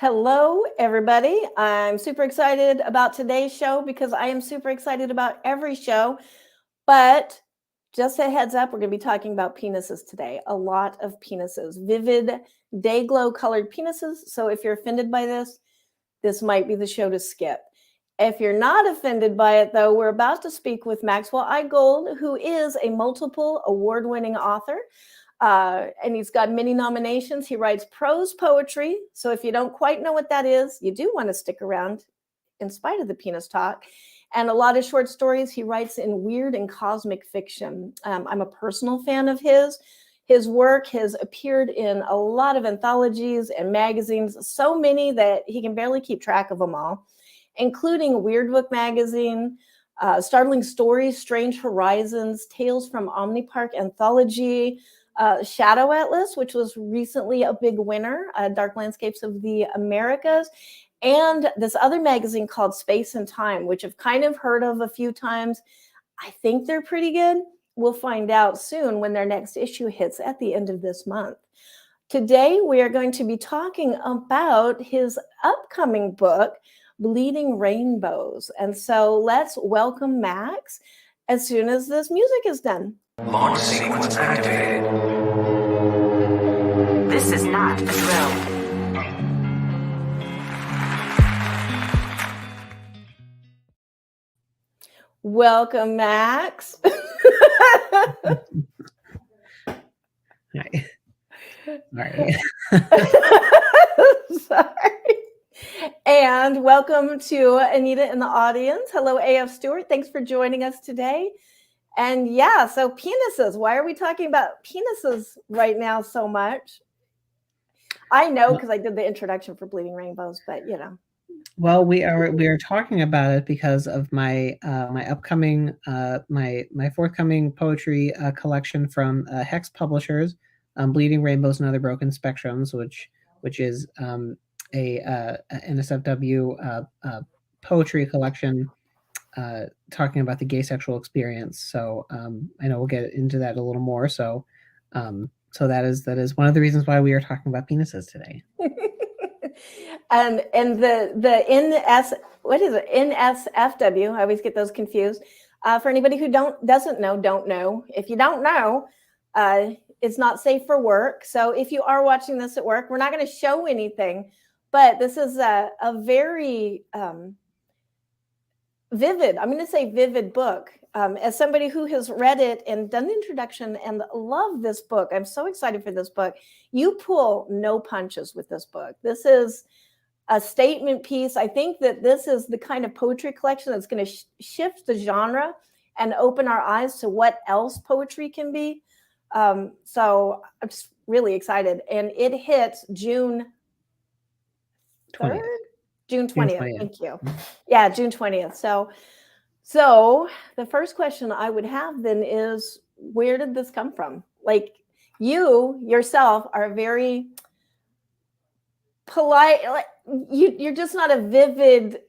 Hello, everybody. I'm super excited about today's show because I am super excited about every show. But just a heads up, we're going to be talking about penises today. A lot of penises, vivid, day glow colored penises. So if you're offended by this might be the show to skip. If you're not offended by it, though, we're about to speak with Maxwell Gold, who is a multiple award-winning author. And he's got many nominations. He writes prose poetry. So if you don't quite know what that is, you do want to stick around in spite of the penis talk. And a lot of short stories. He writes in weird and cosmic fiction. I'm a personal fan of his. His work has appeared in a lot of anthologies and magazines, so many that he can barely keep track of them all, including Weird Book magazine, Startling Stories, Strange Horizons, Tales from Omnipark Anthology, Shadow Atlas, which was recently a big winner, Dark Landscapes of the Americas, and this other magazine called Space and Time, which I've kind of heard of a few times. I think they're pretty good. We'll find out soon when their next issue hits at the end of this month. Today, we are going to be talking about his upcoming book, Bleeding Rainbows. And so let's welcome Max as soon as this music is done. Launch sequence activated. This is not a drill. Welcome, Max. Hi. Sorry. Sorry. And welcome to Anita in the audience. Hello, AF Stewart. Thanks for joining us today. And yeah, so penises. Why are we talking about penises right now so much? I know because I did the introduction for Bleeding Rainbows, but you know. Well, we are talking about it because of my my upcoming my forthcoming poetry collection from Hex Publishers, Bleeding Rainbows and Other Broken Spectrums, which is a NSFW poetry collection talking about the gay sexual experience. So I know we'll get into that a little more. So that is one of the reasons why we are talking about penises today. And the NSFW, I always get those confused. For anybody who don't know. If you don't know, it's not safe for work. So if you are watching this at work, we're not going to show anything, but this is a very vivid, I'm going to say vivid book. As somebody who has read it and done the introduction and love this book, I'm so excited for this book. You pull no punches with this book. This is a statement piece. I think that this is the kind of poetry collection that's going to shift the genre and open our eyes to what else poetry can be. So I'm just really excited. And it hits June 3rd? June 20th. Thank you. Yeah, June 20th. So the first question I would have then is, where did this come from? Like, you yourself are very polite. Like, you're just not a vivid,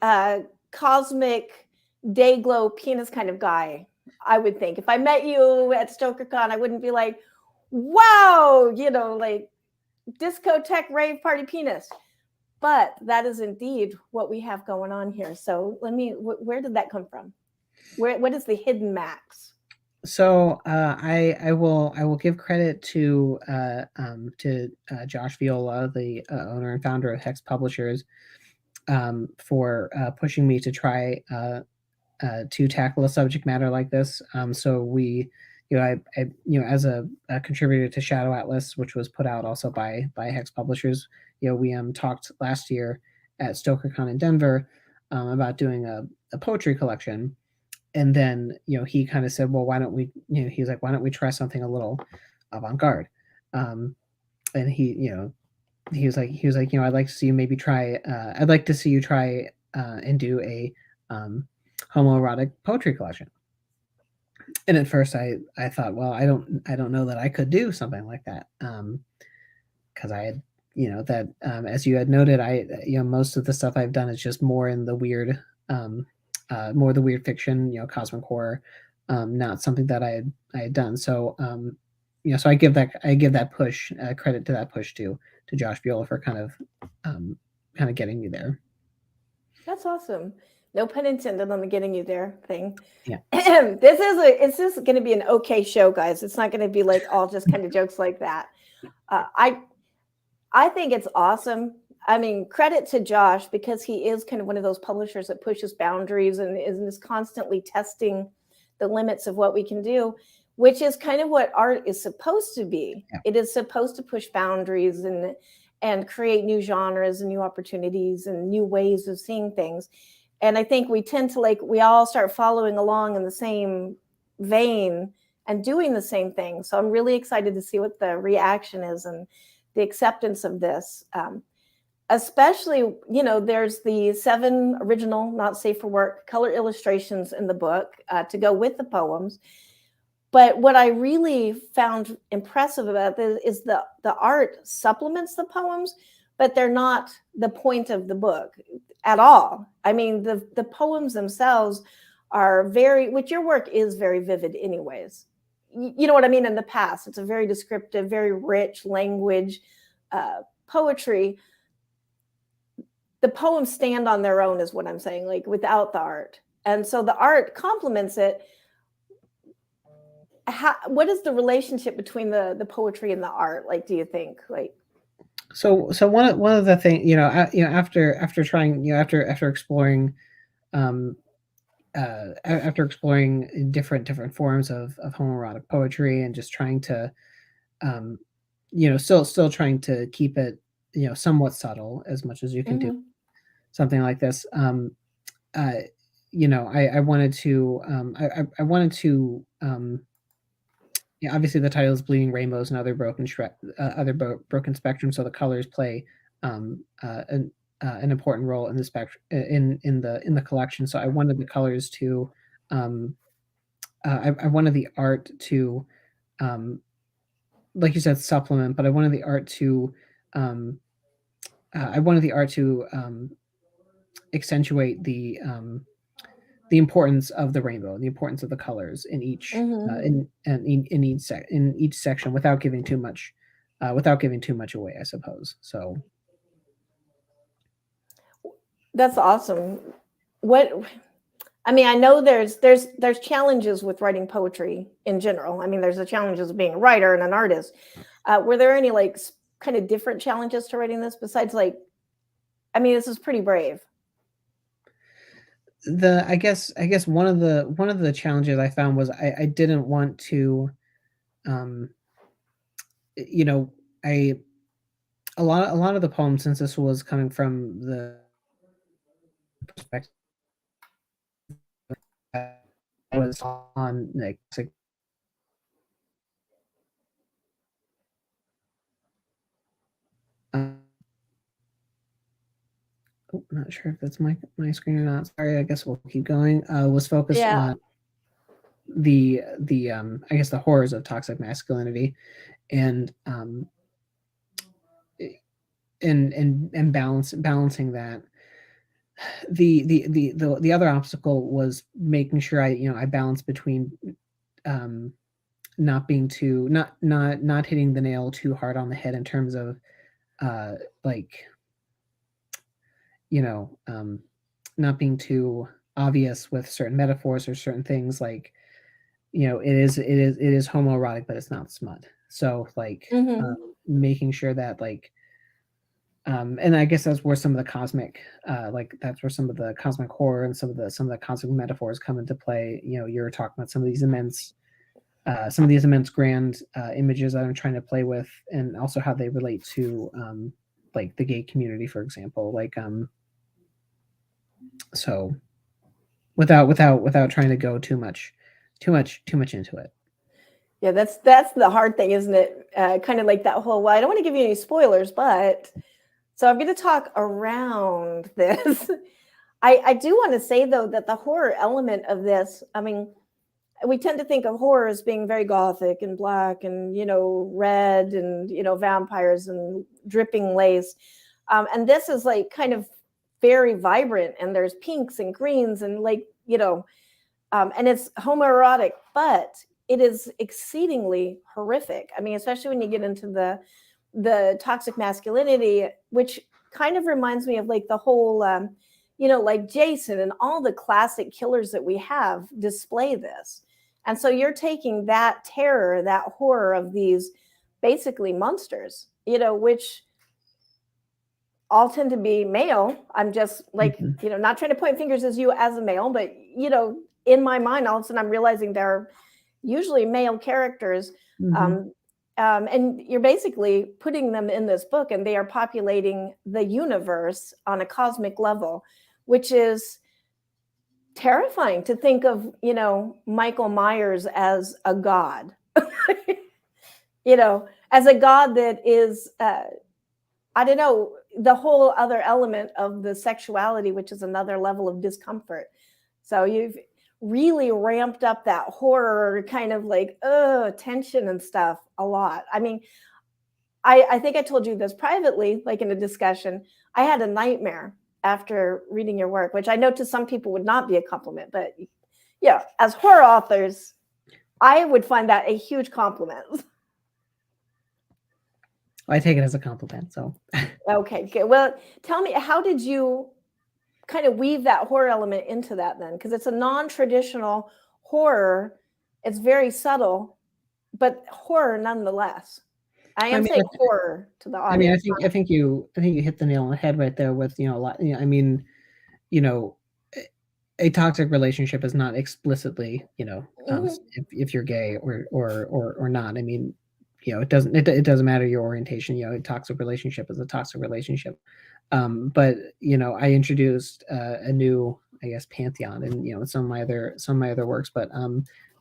cosmic, day glow penis kind of guy, I would think. If I met you at StokerCon, I wouldn't be like, wow, like discotheque rave party penis. But that is indeed what we have going on here. So where did that come from? What is the hidden Max? So I will give credit to Josh Viola, the owner and founder of Hex Publishers, for pushing me to try to tackle a subject matter like this. So we, I as a contributor to Shadow Atlas, which was put out also by Hex Publishers, we talked last year at StokerCon in Denver about doing a poetry collection. And then, he kind of said, well, why don't we, he's like, why don't we try something a little avant-garde? And he was like, I'd like to see you maybe try, I'd like to see you try and do a homoerotic poetry collection. And at first I thought, well, I don't know that I could do something like that. Cause I had, as you had noted, most of the stuff I've done is just more in the weird, more the weird fiction, cosmic horror, not something that I had done. So, so I give that push credit to that push to Josh Viola for kind of getting me there. That's awesome. No pun intended on the getting you there thing. Yeah. This is going to be an okay show, guys. It's not going to be like all just kind of jokes like that. I think it's awesome. I mean, credit to Josh because he is kind of one of those publishers that pushes boundaries and is constantly testing the limits of what we can do, which is kind of what art is supposed to be. Yeah. It is supposed to push boundaries and create new genres and new opportunities and new ways of seeing things. And I think we tend to we all start following along in the same vein and doing the same thing. So I'm really excited to see what the reaction is and the acceptance of this. Especially, there's the 7 original, not safe for work color illustrations in the book to go with the poems. But what I really found impressive about this is the art supplements the poems, but they're not the point of the book at all. I mean, the poems themselves are which your work is very vivid anyways. You know what I mean? In the past, it's a very descriptive, very rich language, poetry. The poems stand on their own is what I'm saying, without the art. And so the art complements it. What is the relationship between the poetry and the art? Do you think So one of the things, after trying, after exploring, after exploring different forms of homoerotic poetry and just trying to, still trying to keep it, somewhat subtle as much as you can do something like this. I wanted to, I wanted to, obviously the title is Bleeding Rainbows and Other Broken Broken Spectrum, so the colors play an important role in the spectrum in the collection. So I wanted the colors to, I wanted the art to, like you said, supplement, but I wanted the art to, accentuate the importance of the rainbow, the importance of the colors in each in each section without giving too much away, I suppose. So that's awesome. I know there's challenges with writing poetry in general. I mean, there's the challenges of being a writer and an artist. Were there any kind of different challenges to writing this besides this is pretty brave. I guess one of the challenges I found was I didn't want to, a lot of the poems, since this was coming from the perspective was on not sure if that's my screen or not. Sorry, I guess we'll keep going. Was focused on the I guess the horrors of toxic masculinity and balancing that. The other obstacle was making sure I balance between not being too not hitting the nail too hard on the head in terms of not being too obvious with certain metaphors or certain things, it is homoerotic, but it's not smut. So making sure that and I guess that's where some of the cosmic that's where some of the cosmic horror and some of the cosmic metaphors come into play. You're talking about some of these immense grand images that I'm trying to play with, and also how they relate to the gay community, for example. So without trying to go too much into it. Yeah, that's the hard thing, isn't it? Kind of like that whole. Well, I don't want to give you any spoilers, but so I'm going to talk around this. I do want to say though that the horror element of this, I mean, we tend to think of horror as being very gothic and black and red and vampires and dripping lace, and this is kind of very vibrant, and there's pinks and greens and and it's homoerotic, but it is exceedingly horrific. I mean, especially when you get into the toxic masculinity, which kind of reminds me of like the whole, you know, like Jason and all the classic killers that we have display this. And so you're taking that terror, that horror of these basically monsters, you know, which all tend to be male. I'm just like, Mhm. you know, not trying to point fingers as you as a male, but, you know, in my mind, all of a sudden I'm realizing they're usually male characters. Mhm. Um, and you're basically putting them in this book and they are populating the universe on a cosmic level, which is terrifying to think of, you know, Michael Myers as a god, you know, as a god that is, I don't know, the whole other element of the sexuality, which is another level of discomfort. So you've really ramped up that horror kind of like, tension and stuff a lot. I mean, I think I told you this privately, like in a discussion. I had a nightmare after reading your work, which I know to some people would not be a compliment, but yeah, as horror authors, I would find that a huge compliment. I take it as a compliment. So Okay, good. Well, tell me, how did you kind of weave that horror element into that then? Because it's a non-traditional horror. It's very subtle, but horror nonetheless. I I am mean, saying horror to the I mean, audience. I think you hit the nail on the head right there with, you know, a lot. You know, I mean, you know, a toxic relationship is not explicitly, you know, Mhm, if you're gay or not. I mean, you know, it doesn't matter your orientation. You know, a toxic relationship is a toxic relationship. But you know, I introduced a new, I guess, pantheon, and you know, some of my other works, but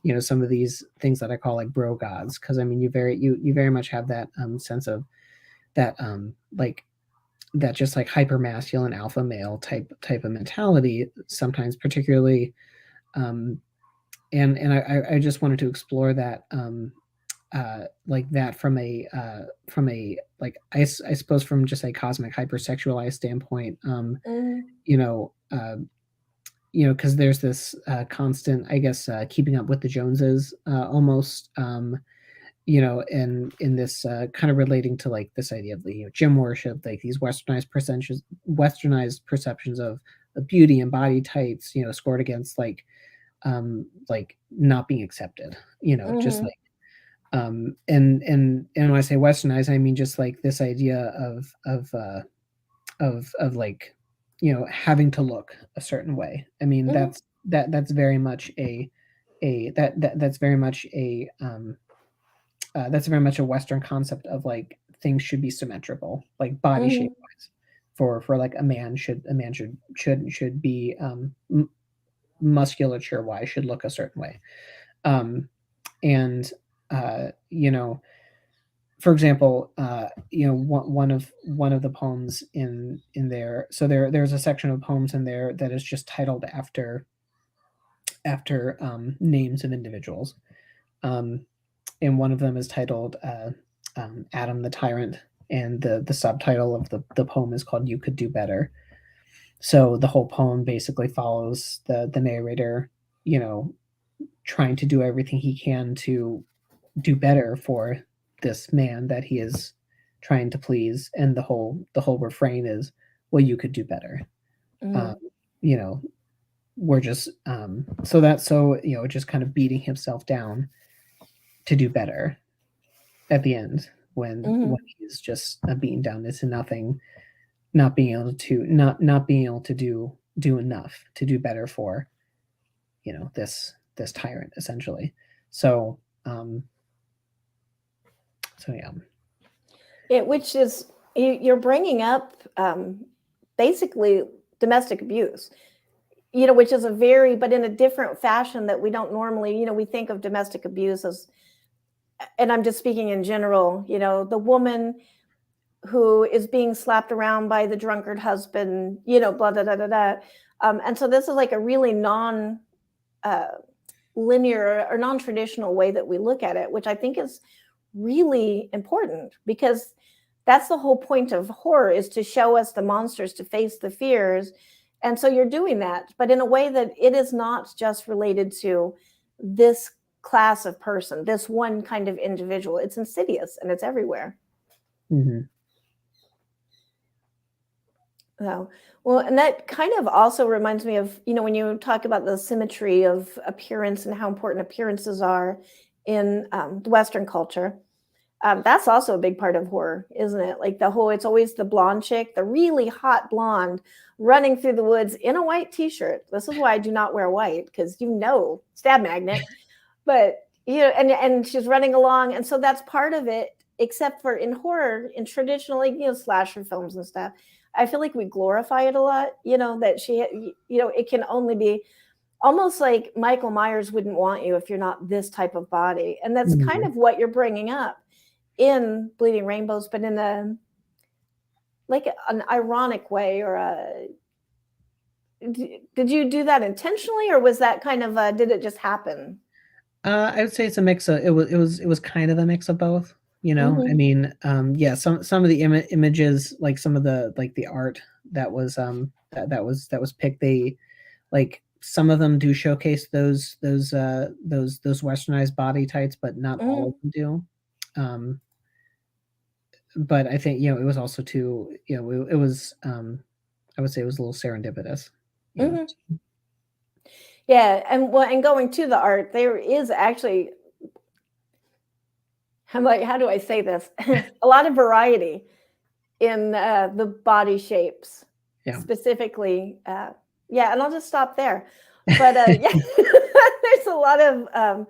you know, some of these things that I call like bro gods, because I mean, you very much have that sense of that like that just like hyper masculine alpha male type of mentality sometimes, particularly um and I just wanted to explore that like that from a like I suppose from just a cosmic hypersexualized standpoint. mhm, You know, you know, because there's this constant, I guess, keeping up with the Joneses, almost, you know, in this kind of relating to like this idea of the, you know, gym worship, like these westernized perceptions of beauty and body types, you know, scored against like not being accepted, you know, just mhm, like and when I say westernized, I mean just like this idea of like, you know, having to look a certain way. I mean, mhm, that's very much that's very much that's very much a Western concept of like things should be symmetrical, like body shape mhm, wise. For like a man should be musculature wise should look a certain way. Um, and you know, for example, you know, one of the poems in there. So there's a section of poems in there that is just titled after names of individuals. Um, and one of them is titled Adam the Tyrant, and the subtitle of the poem is called "You Could Do Better." So the whole poem basically follows the narrator, you know, trying to do everything he can to do better for this man that he is trying to please, and the whole refrain is, "Well, you could do better." Um, mhm, you know, we're just so that so you know, just kind of beating himself down to do better at the end when mhm, he's just beaten down into nothing, not being able to do enough to do better for, you know, this tyrant essentially. So so yeah. which is, you're bringing up basically domestic abuse, you know, which is a very, but in a different fashion that we don't normally, you know, we think of domestic abuse as, and I'm just speaking in general, you know, the woman who is being slapped around by the drunkard husband, you know, blah, da, da, da, da. And so this is like a really non uh, linear or non traditional way that we look at it, which I think is really important because that's the whole point of horror, is to show us the monsters, to face the fears. And so you're doing that, but in a way that it is not just related to this class of person, this one kind of individual. It's insidious and it's everywhere. Mhm. So, well, and that kind of also reminds me of, when you talk about the symmetry of appearance and how important appearances are in the Western culture. That's also a big part of horror, isn't it? Like it's always the blonde chick, the really hot blonde running through the woods in a white t-shirt. This is why I do not wear white, because stab magnet. But and she's running along, and so that's part of it. Except for in horror, in traditionally, slasher films and stuff, I feel like we glorify it a lot. That it can only be almost like Michael Myers wouldn't want you if you're not this type of body, and that's kind of what you're bringing up in Bleeding Rainbows, but in an ironic way. Or did you do that intentionally, or was that kind of did it just happen? I would say it's a mix of it was kind of a mix of both. I mean, yeah, some of the images, like some of the the art that was that was picked, they like some of them do showcase those westernized body types, but not all of them do. But I think it was also too it was I would say it was a little serendipitous. Yeah, and going to the art, there is actually, I'm like, how do I say this? A lot of variety in the body shapes, specifically. Yeah, and I'll just stop there. But yeah, there's a lot of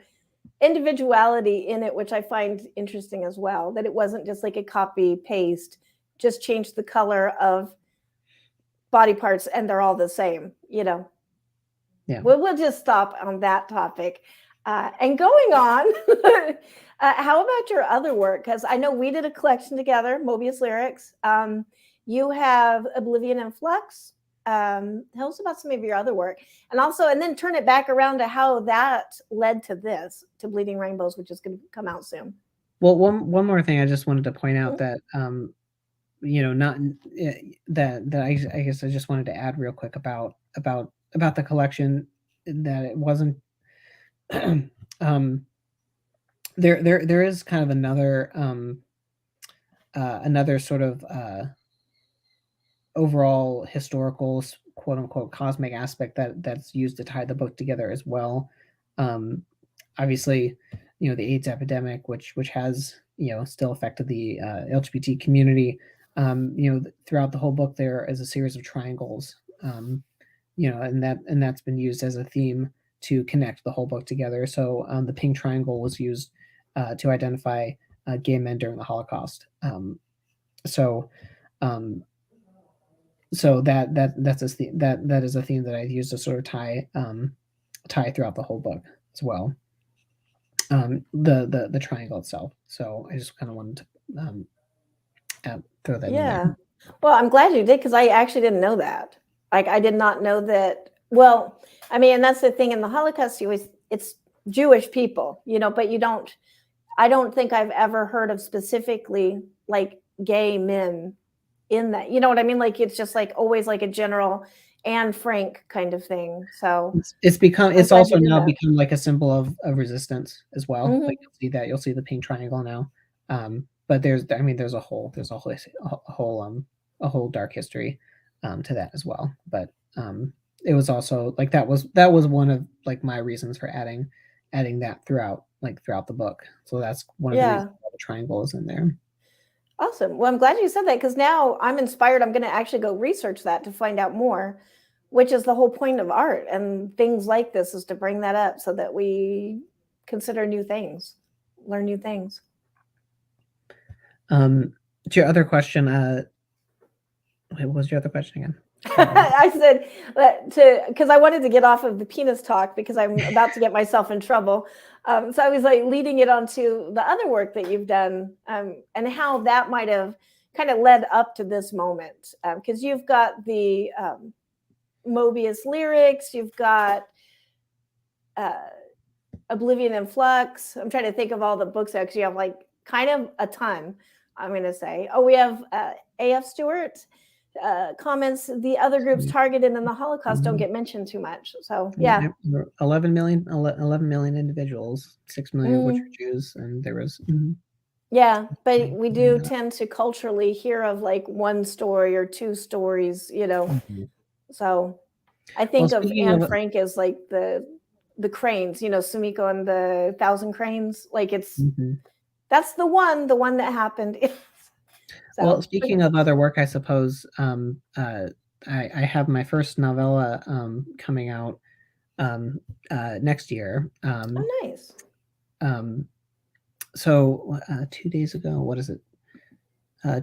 individuality in it, which I find interesting as well. That it wasn't just like a copy paste, just changed the color of body parts, and they're all the same. Yeah. We'll just stop on that topic. And going on, how about your other work? Because I know we did a collection together, Mobius Lyrics. You have Oblivion and Flux. Tell us about some of your other work, and then turn it back around to how that led to Bleeding Rainbows, which is going to come out soon. Well, one more thing I just wanted to point out that not that I guess I just wanted to add real quick about the collection, that it wasn't there is kind of another sort of overall historical, quote unquote, cosmic aspect that's used to tie the book together as well. Obviously, the AIDS epidemic, which has still affected the LGBT community. Throughout the whole book, there is a series of triangles. And that's been used as a theme to connect the whole book together. So the pink triangle was used to identify gay men during the Holocaust. So that's that is a theme that I used to sort of tie throughout the whole book as well. The triangle itself. So I just kind of wanted to throw that in there. Well, I'm glad you did, because I actually didn't know that. Like, I did not know that. Well, I mean, and that's the thing in the Holocaust, it's Jewish people, but I don't think I've ever heard of specifically like gay men in that, you know what I mean? Like, it's just like always like a general Anne Frank kind of thing. So it's also now become like a symbol of resistance as well. Like, you'll see the pink triangle now. But there's a whole dark history to that as well. But it was also like that was one of like my reasons for adding that throughout the book. So that's one of the reasons why the triangle is in there. Awesome. Well, I'm glad you said that, because now I'm inspired. I'm going to actually go research that to find out more, which is the whole point of art and things like this, is to bring that up so that we consider new things, learn new things. To your other question, what was your other question again? I said because I wanted to get off of the penis talk, because I'm about to get myself in trouble. So I was like leading it onto the other work that you've done, and how that might have kind of led up to this moment. Because you've got the Mobius Lyrics, you've got Oblivion and Flux. I'm trying to think of all the books, because you have like kind of a ton, I'm going to say. Oh, we have A.F. Stewart. Comments, the other groups targeted in the Holocaust don't get mentioned too much. So 11 million individuals, 6 million of which are Jews, and there was Yeah, but we do Yeah. tend to culturally hear of like one story or two stories, Mhm. So I Well, think of speaking Anne of Frank as like the cranes, Sumiko and the Thousand Cranes. Like mhm. that's the one that happened. Well, So speaking of other work, I suppose I have my first novella coming out next year. oh, nice. Um, so 2 days ago, what is it?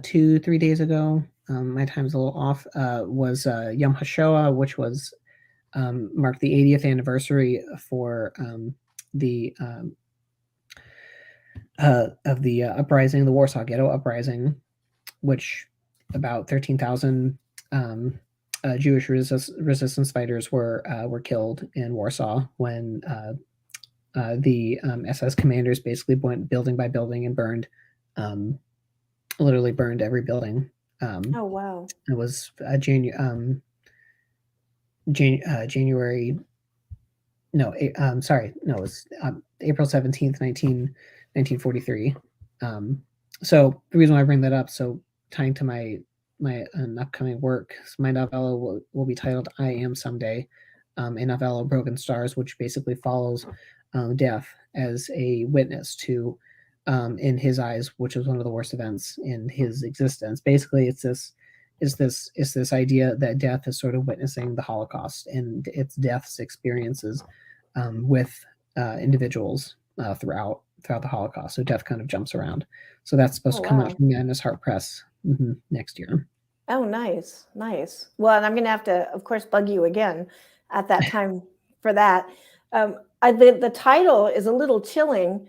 3 days ago, my time's a little off. Was Yom HaShoah, which was marked the 80th anniversary for the of the uprising, the Warsaw Ghetto uprising, which about 13,000 um, Jewish resistance fighters were killed in Warsaw when the SS commanders basically went building by building and um, literally burned every building. Oh, wow. It was January. No, sorry, no, it was April 17th, 1943. So the reason why I bring that up, so tying to my upcoming work, so my novella will be titled "I Am Someday," a novella Broken Stars, which basically follows death as a witness to, in his eyes, which was one of the worst events in his existence. Basically, it's this idea that death is sort of witnessing the Holocaust and its death's experiences with individuals throughout the Holocaust. So death kind of jumps around. So that's supposed Oh, to come out wow. from Madness Heart Press next year. Oh, nice. Nice. Well, and I'm going to have to, of course, bug you again at that time for that. The title is a little chilling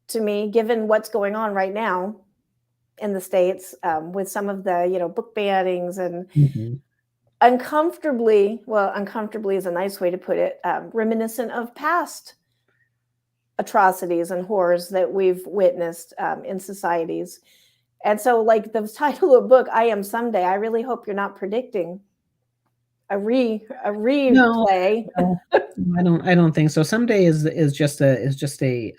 to me, given what's going on right now in the States with some of the, book bannings and Mm-hmm. uncomfortably is a nice way to put it, reminiscent of past atrocities and horrors that we've witnessed in societies. And so, like the title of the book, "I Am Someday," I really hope you're not predicting a No, replay. no, I don't think so. Someday is just a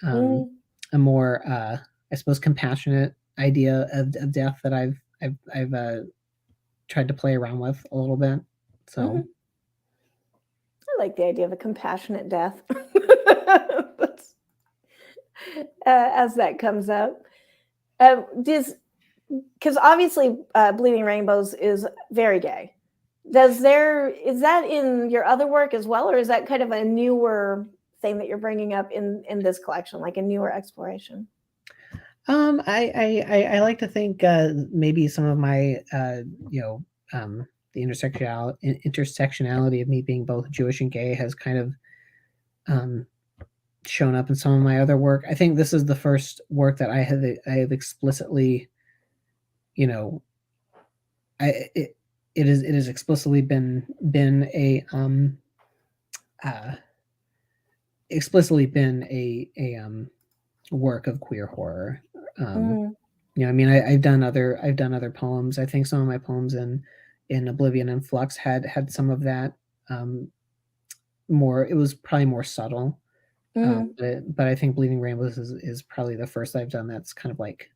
more I suppose compassionate idea of death that I've tried to play around with a little bit. So Mhm. I like the idea of a compassionate death. As that comes up, does because obviously Bleeding Rainbows is very gay. Is that in your other work as well, or is that kind of a newer thing that you're bringing up in this collection, like a newer exploration? I like to think maybe some of my the intersectionality of me being both Jewish and gay has kind of um, shown up in some of my other work. I think this is the first work that I have explicitly, you know, it has explicitly been uh, a work of queer horror. Um, Mm, I mean, I've done other poems. I think some of my poems in Oblivion and Flux had some of that. Um, more, it was probably more subtle. mm, But I think Bleeding Rainbows is probably the first I've done that's kind of like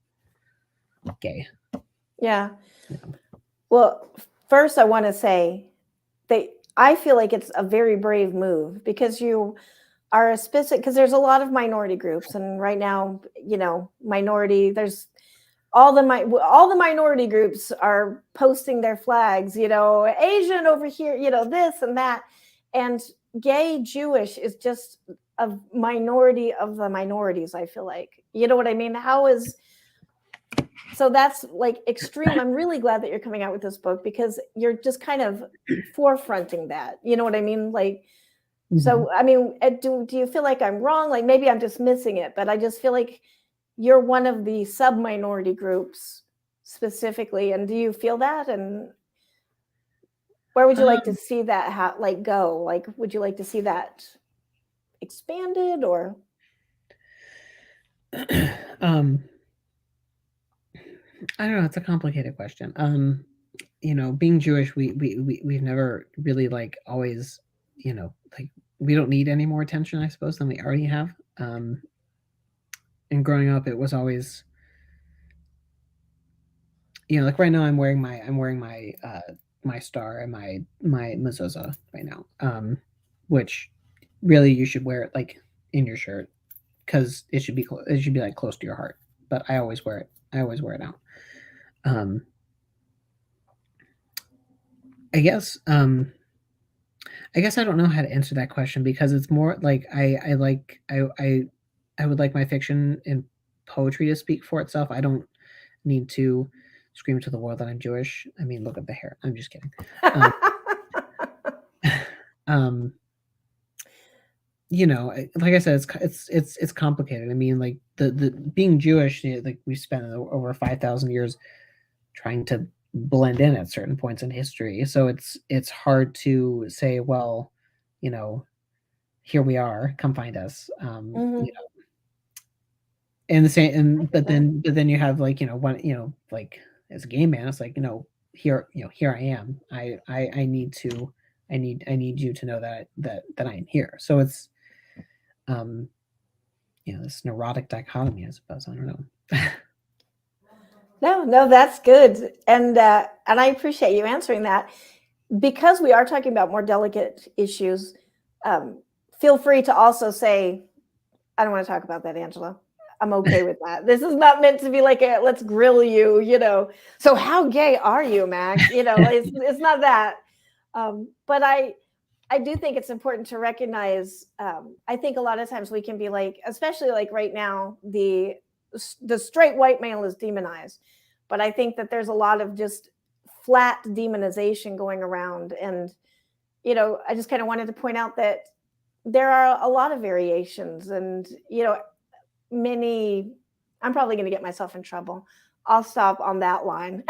gay. yeah. You know? Well, first I want to say that I feel like it's a very brave move because you are a specific because there's a lot of minority groups and right now, minority there's all the minority groups are posting their flags, Asian over here, this and that. And gay Jewish is just a minority of the minorities, I feel like. You know what I mean? So that's like extreme. I'm really glad that you're coming out with this book because you're just kind of forefronting that. You know what I mean? Like, Mhm. so I mean, do you feel like I'm wrong? Like maybe I'm just missing it, but I just feel like you're one of the sub minority groups specifically. And do you feel that? And where would you like to Um, see that like go? Like, would you like to see that expanded or? um, I don't know. It's a complicated question. Being Jewish, we've never really like always, like we don't need any more attention, I suppose, than we already have. And growing up, it was always like right now I'm wearing my my star and my mezuzah right now, which really you should wear it like in your shirt because it should be like close to your heart. But I always wear it. I always wear it out. Um, I guess I guess I don't know how to answer that question because it's more like I would like my fiction and poetry to speak for itself. I don't need to scream to the world that I'm Jewish. I mean, look at the hair. I'm just kidding. Um, um, like I said, it's complicated. I mean, like the being Jewish, like we spent over 5,000 years trying to blend in at certain points in history. So it's hard to say, well, here we are, come find us. Mhm. And the same, I and get that. but then you have like one like as a gay man, it's like here I am. I need to I need you to know that I am here. So it's um this neurotic dichotomy, I suppose. I don't know. No, that's good, and I appreciate you answering that because we are talking about more delicate issues. Um, feel free to also say, "I don't want to talk about that, Angela. I'm okay with that. This is not meant to be like a let's grill you, So how gay are you, Max? It's not that. But I do think it's important to recognize. I think a lot of times we can be like, especially like right now, the straight white male is demonized, but I think that there's a lot of just flat demonization going around, and I just kind of wanted to point out that there are a lot of variations, and many. I'm probably going to get myself in trouble. I'll stop on that line.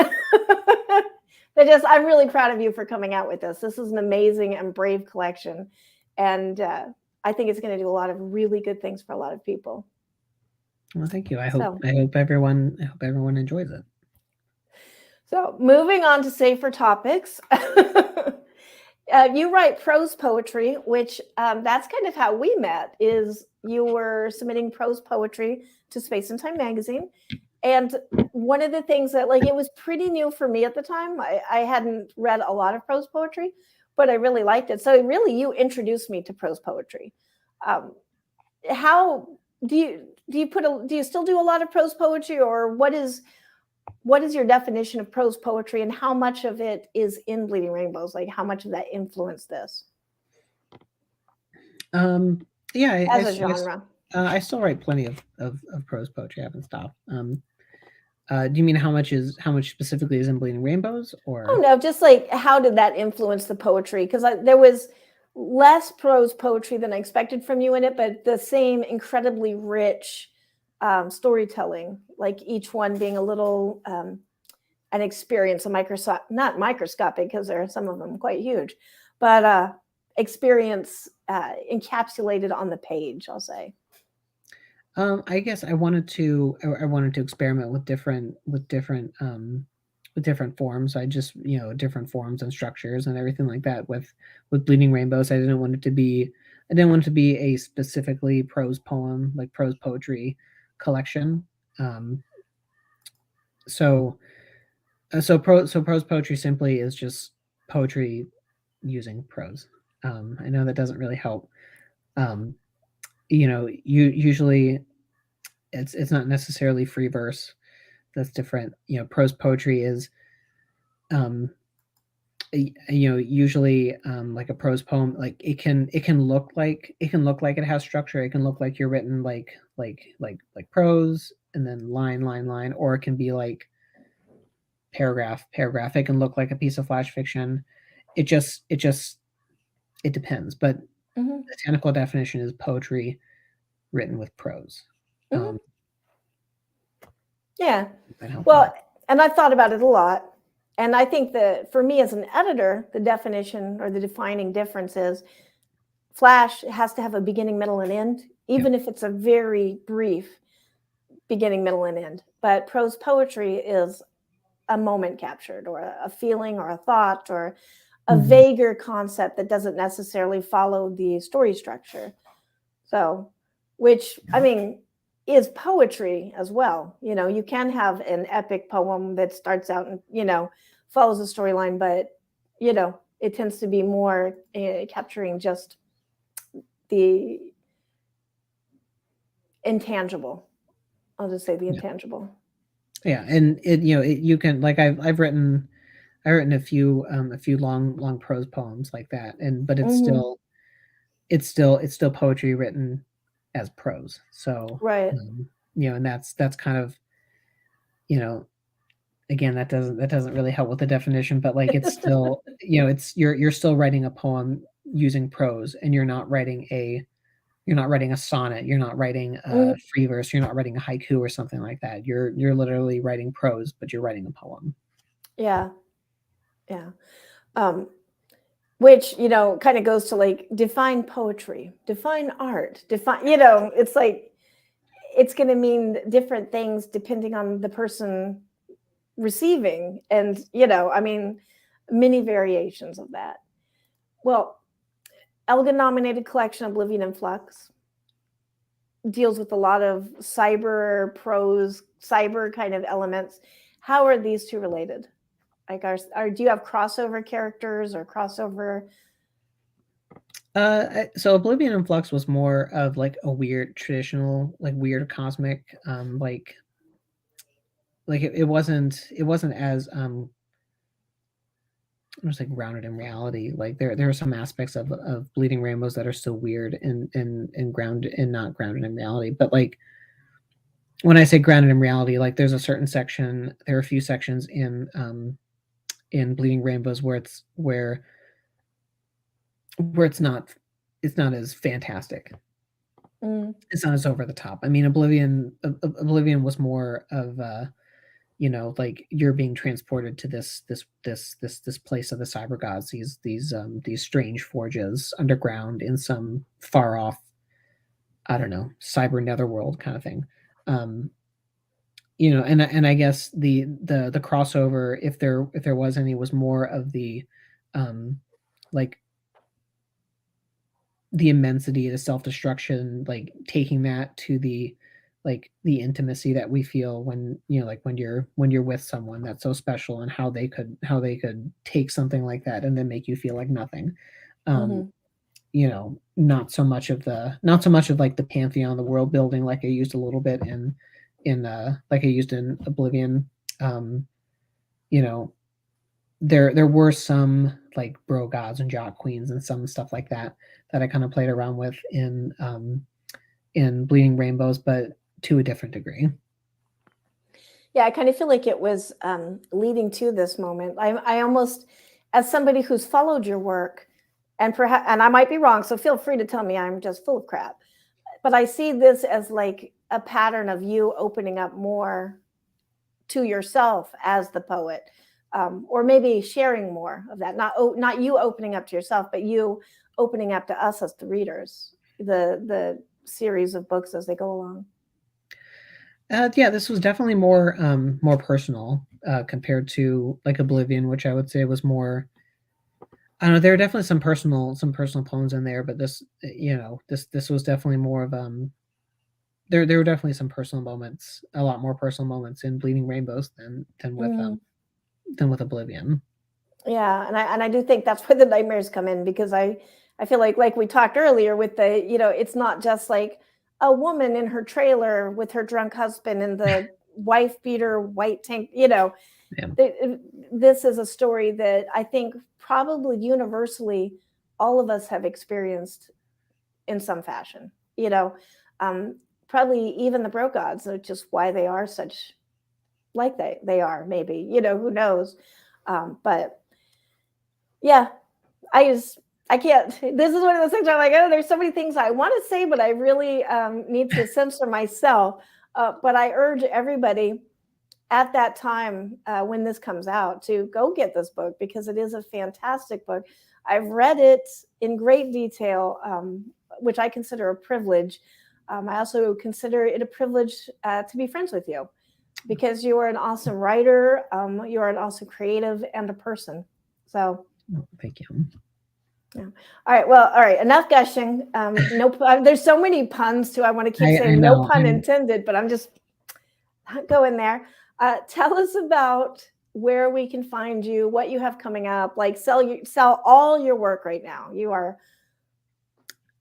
But I'm really proud of you for coming out with this. This is an amazing and brave collection, and I think it's going to do a lot of really good things for a lot of people. Well, thank you. So, I hope everyone enjoys it. so moving on to safer topics. You write prose poetry, which that's kind of how we met. Is you were submitting prose poetry to Space and Time magazine, and one of the things that it was pretty new for me at the time. I hadn't read a lot of prose poetry, but I really liked it. So really, you introduced me to prose poetry. How do you still do a lot of prose poetry, or what is your definition of prose poetry, and how much of it is in Bleeding Rainbows? Like how much of that influenced this Yeah, as a genre? I still write plenty of prose poetry. I haven't stopped. Do you mean how much specifically is in Bleeding Rainbows, Oh or? no, just like how did that influence the poetry? Because there was less prose poetry than I expected from you in it, but the same incredibly rich storytelling, like each one being a little an experience, not microscopic because there are some of them quite huge, but experience encapsulated on the page, I'll say. I guess I wanted to experiment with different forms. I just different forms and structures and everything like that with Bleeding Rainbows. I didn't want it to be a specifically prose poem, like prose poetry collection. So prose poetry simply is just poetry using prose. I know that doesn't really help. You usually it's not necessarily free verse. That's different. Prose poetry is usually like a prose poem, like it can look like it has structure. It can look like you're written like prose and then line, or it can be like paragraph. It can look like a piece of flash fiction. It depends, but Mm-hmm. the technical definition is poetry written with prose. Mm-hmm. Yeah. Well, Well, and I've thought about it a lot. And I think that for me as an editor, the definition or the defining difference is Flash has to have a beginning, middle, and end, even if it's a very brief beginning, middle, and end. But prose poetry is a moment captured, or a feeling, or a thought, or a vaguer concept that doesn't necessarily follow the story structure. So, which, I mean, is poetry as well. You can have an epic poem that starts out and, follows a storyline, but, it tends to be more capturing just the intangible. I'll just say the Yeah. intangible. Yeah, and you can, like, I've written a few long prose poems like that, but Hmm. it's still poetry written as prose. So, Right. and that's kind of, you know again, that doesn't really help with the definition, but like it's still, it's you're still writing a poem using prose, and you're not writing a sonnet, you're not writing Mhm. a free verse, you're not writing a haiku or something like that. You're literally writing prose, but you're writing a poem. Yeah. Yeah. Um, which, kind of goes to like define poetry, define art, define, it's like it's going to mean different things depending on the person receiving. And, I mean, many variations of that. Well, Elgin nominated collection Oblivion and Flux deals with a lot of cyber prose, cyber kind of elements. How are these two related? Like, do you have crossover characters or crossover? So Oblivion and Flux was more of like a weird traditional, like weird cosmic, like it wasn't as it was like grounded in reality. Like there are some aspects of Bleeding Rainbows that are still weird and grounded and not grounded in reality. But like when I say grounded in reality, like there are a few sections in Bleeding Rainbows where it's not as fantastic. Mm, It's not as over the top. I mean, Oblivion was more of like you're being transported to this place of the cyber gods, these strange forges underground in some far off, I don't know, cyber netherworld kind of thing. Um, and I guess the crossover, if there was any, was more of the like the immensity, the self-destruction, like taking that to the intimacy that we feel when, like when you're with someone that's so special, and how they could take something like that and then make you feel like nothing. um hmm not so much of like the pantheon, the world building, like I used a little bit in like I used in Oblivion. You know there were some like bro gods and jock queens and some stuff like that that I kind of played around with in Bleeding Rainbows, but to a different degree. Yeah, I kind of feel like it was leading to this moment. I almost, as somebody who's followed your work, and perhaps, and I might be wrong, so feel free to tell me I'm just full of crap. But I see this as like a pattern of you opening up more to yourself as the poet, or maybe sharing more of that. Not you opening up to yourself, but you opening up to us as the readers. The series of books as they go along. Yeah, this was definitely more personal compared to like Oblivion, which I would say was more. I don't know. There are definitely some personal poems in there, but this was definitely more of there were definitely some personal moments, a lot more personal moments in Bleeding Rainbows Mhm. than with Oblivion. Yeah, and I do think that's where the nightmares come in, because I feel like we talked earlier with the, it's not just like a woman in her trailer with her drunk husband and the wife beater white tank, Yeah. this is a story that I think probably universally all of us have experienced in some fashion. You know, um, Probably even the bro gods, which is why they are such like they are. Maybe, who knows? But yeah, I just I can't. This is one of those things where I'm like, oh, there's so many things I want to say, but I really need to censor myself. But I urge everybody at that time when this comes out to go get this book, because it is a fantastic book. I've read it in great detail, which I consider a privilege. I also consider it a privilege to be friends with you, because you are an awesome writer, you are an awesome creative and a person. So Oh, thank you. Yeah. All right. Well, all right. Enough gushing. No, there's so many puns too. I want to keep I saying no know. pun intended, but I'm just not going there. Tell us about where we can find you, what you have coming up. Like sell all your work right now. You are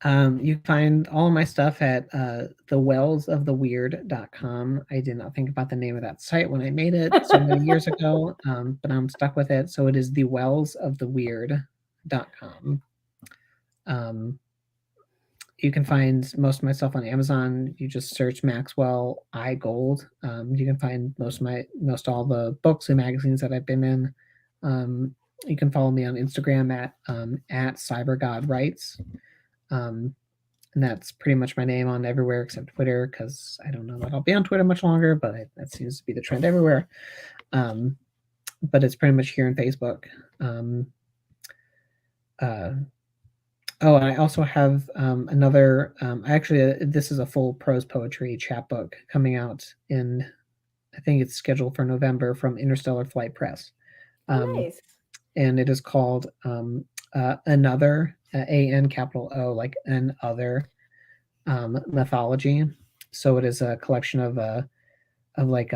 You can find all of my stuff at thewellsoftheweird.com. I did not think about the name of that site when I made it so many years ago, but I'm stuck with it. So it is thewellsoftheweird.com. You can find most of my stuff on Amazon. You just search Maxwell I Gold. You can find most all the books and magazines that I've been in. You can follow me on Instagram at CyberGodWrites. And that's pretty much my name on everywhere except Twitter, because I don't know that I'll be on Twitter much longer, but that seems to be the trend everywhere. But it's pretty much here in Facebook. Oh, and I also have another. This is a full prose poetry chapbook coming out in, I think it's scheduled for November, from Interstellar Flight Press. nice. And it is called Another, A-N capital O, like an other mythology. So it is a collection of like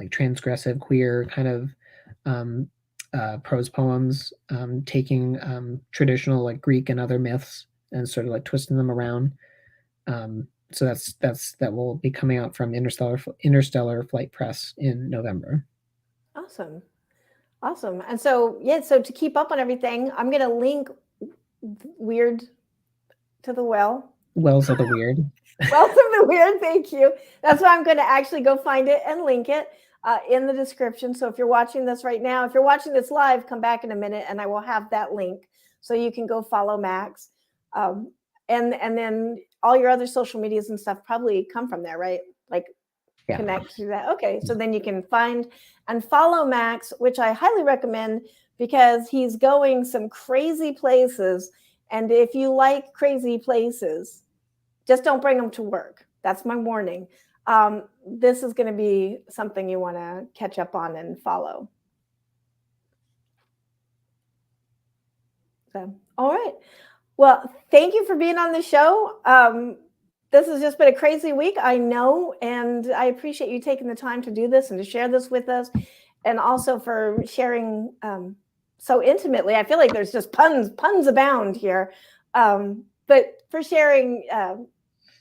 transgressive, queer kind of prose poems, taking traditional like Greek and other myths and sort of like twisting them around. So that will be coming out from Interstellar Flight Press in November. Awesome. Awesome. And so, yeah, so to keep up on everything, I'm going to link Weird to the Well. Wells of the Weird. Wells of the Weird. Thank you. That's why I'm going to actually go find it and link it in the description. So if you're watching this right now, if you're watching this live, come back in a minute and I will have that link so you can go follow Max. And then all your other social medias and stuff probably come from there, right? Like connect to that. Okay. So then you can find and follow Max, which I highly recommend because he's going some crazy places. And if you like crazy places, just don't bring them to work. That's my warning. This is going to be something you want to catch up on and follow. So, all right. Well, thank you for being on the show. This has just been a crazy week, I know, and I appreciate you taking the time to do this and to share this with us, and also for sharing so intimately. I feel like there's just puns abound here, but for sharing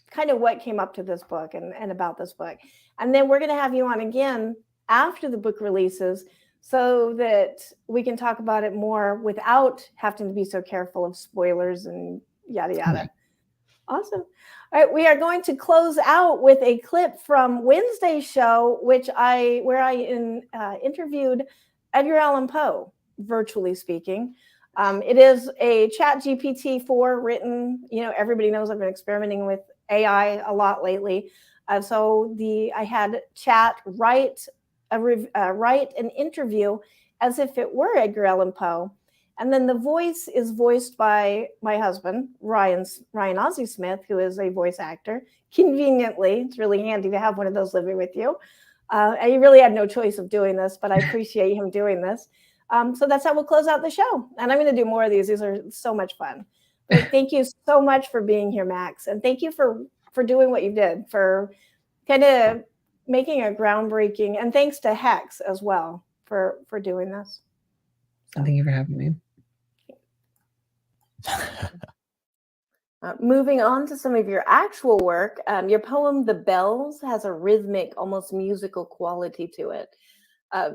kind of what came up to this book and about this book. And then we're going to have you on again after the book releases so that we can talk about it more without having to be so careful of spoilers and yada, yada. Right. Awesome. All right, we are going to close out with a clip from Wednesday's show, where I interviewed Edgar Allan Poe, virtually speaking. It is a Chat GPT-4 written. Everybody knows I've been experimenting with AI a lot lately. So I had Chat write an interview as if it were Edgar Allan Poe. And then the voice is voiced by my husband, Ryan Ozzie Smith, who is a voice actor. Conveniently, it's really handy to have one of those living with you. And he really had no choice of doing this, but I appreciate him doing this. So that's how we'll close out the show. And I'm going to do more of these. These are so much fun. But thank you so much for being here, Max. And thank you for doing what you did, for kind of making a groundbreaking. And thanks to Hex as well for doing this. So. Thank you for having me. Moving on to some of your actual work, your poem "The Bells" has a rhythmic, almost musical quality to it.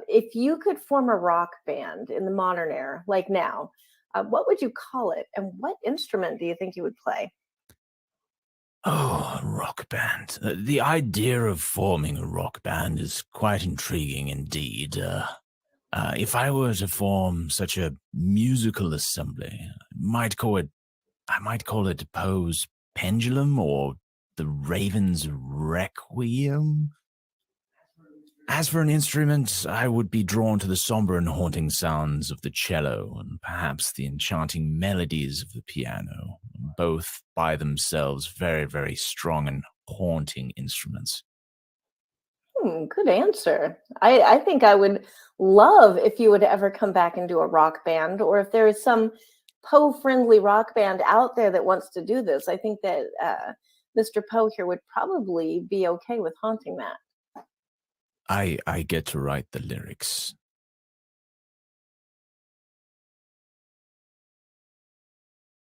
If you could form a rock band in the modern era, like now, what would you call it, and what instrument do you think you would play? Oh, a rock band. The idea of forming a rock band is quite intriguing indeed. If I were to form such a musical assembly, I might call it Poe's Pendulum or the Raven's Requiem. As for an instrument, I would be drawn to the somber and haunting sounds of the cello and perhaps the enchanting melodies of the piano, both by themselves very, very strong and haunting instruments. Good answer. I think I would love if you would ever come back and do a rock band, or if there is some Poe-friendly rock band out there that wants to do this. I think that Mr. Poe here would probably be okay with haunting that. I get to write the lyrics.